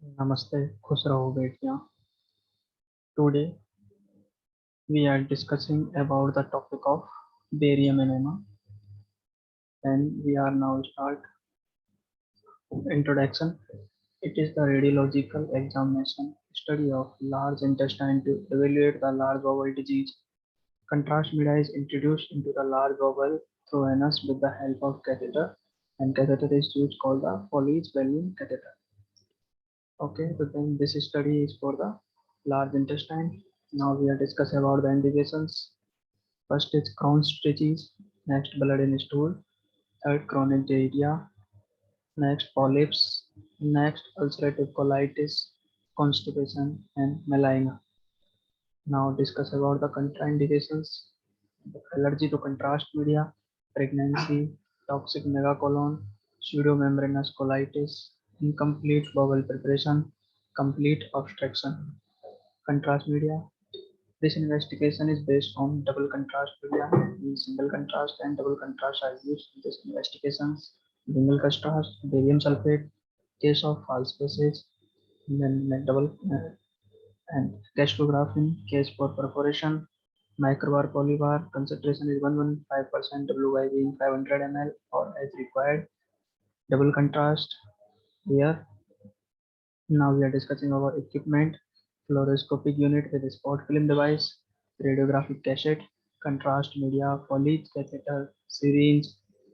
Namaste, खुश रहो बेटियां. Today we are discussing about the topic of barium enema, and we are now start introduction. It is the radiological examination study of large intestine to evaluate the large bowel disease. Contrast media is introduced into the large bowel through anus with the help of catheter, and catheter is used called the Foley's Barium catheter. Okay, so then this study is for the large intestine. Now we are discussing about the indications. First is Crohn's disease, next blood in stool, third chronic diarrhea, next polyps, next ulcerative colitis, constipation, and melanoma. Now discuss about the contraindications, allergy to contrast media, pregnancy, toxic megacolon, pseudomembranous colitis, incomplete bowel preparation, complete obstruction. Contrast media. This investigation is based on double contrast media. Single contrast and double contrast are used in this investigations. Single contrast, barium sulfate, case of false passage, then double and gastrographin, case for perforation, microbar polybar, concentration is 115% WI being 500 ml or as required. Double contrast here. Now we are discussing our equipment, fluoroscopic unit with a spot film device, radiographic cassette, contrast media, Foley's catheter, syringe,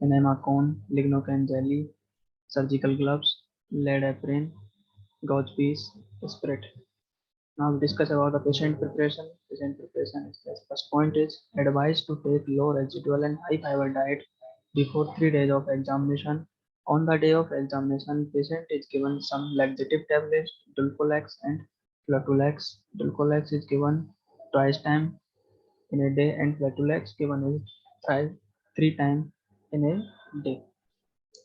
enema cone, lignocaine jelly, surgical gloves, lead apron, gauze piece, spirit. Now we discuss about the patient preparation. Patient preparation is the first point is advised to take low residual and high fiber diet before 3 days of examination. On the day of examination, patient is given some laxative tablets, Dulcolax and Flutulex. Dulcolax is given twice time in a day and Flutulex given is three times in a day.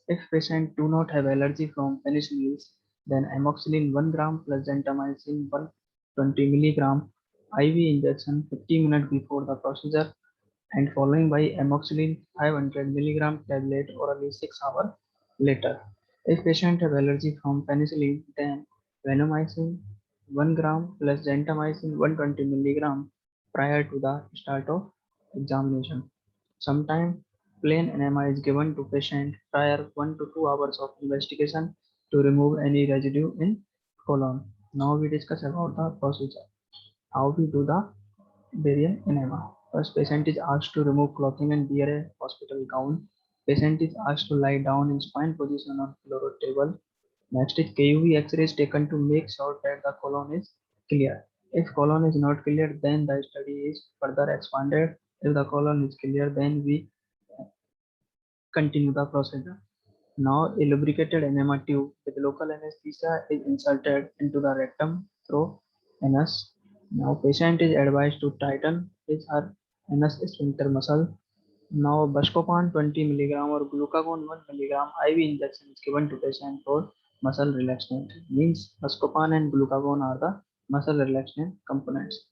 If patient do not have allergy from penicillins, then amoxicillin 1 gram plus gentamicin 120 milligram IV injection 50 minutes before the procedure and following by amoxicillin 500 milligram tablet orally 6 hours later. If patient have allergy from penicillin, then vancomycin 1 gram plus gentamicin 120 milligram prior to the start of examination. Sometimes plain enema is given to patient prior 1 to 2 hours of investigation to remove any residue in colon. Now we discuss about the procedure. How we do the barium enema. First, patient is asked to remove clothing and wear a hospital gown. Patient is asked to lie down in spine position on fluoro table. Next is KUV X-ray is taken to make sure that the colon is clear. If colon is not clear, then the study is further expanded. If the colon is clear, then we continue the procedure. Now, a lubricated enema tube with local anesthesia is inserted into the rectum through anus. Now, patient is advised to tighten his or anus sphincter muscle. Now, Buscopan 20 milligram or glucagon 1 milligram IV injection is given to patient for muscle relaxant. Means Buscopan and glucagon are the muscle relaxant components.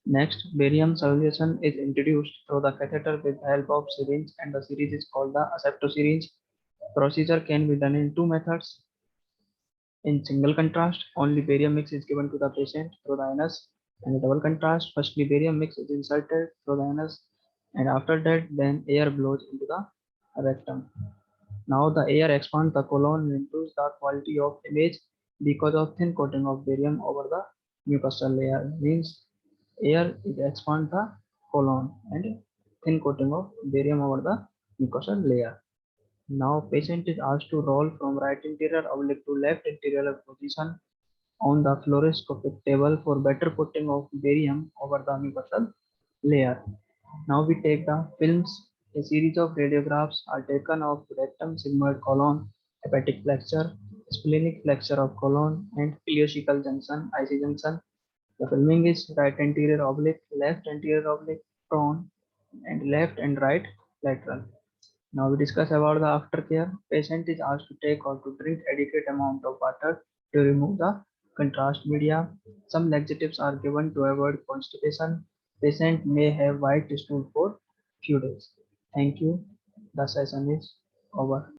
Next, barium solution is introduced through the catheter with the help of syringe, and the syringe is called the aseptosyringe. Procedure can be done in two methods. In single contrast, only barium mix is given to the patient through the anus, and in double contrast, firstly barium mix is inserted through the anus, and after that, then air blows into the rectum. Now the air expands the colon and improves the quality of image because of thin coating of barium over the mucosal layer. Means air is expand the colon and thin coating of barium over the mucosal layer. Now patient is asked to roll from right interior oblique to left interior position on the fluoroscopic table for better coating of barium over the mucosal layer. Now we take the films. A series of radiographs are taken of rectum, sigmoid colon, hepatic flexure, splenic flexure of colon, and ileocecal junction, IC junction. The filming is right anterior oblique, left anterior oblique, prone, and left and right lateral. Now we discuss about the aftercare. Patient is asked to take or to drink adequate amount of water to remove the contrast media. Some laxatives are given to avoid constipation. Patient may have white stool for few days. Thank you. The session is over.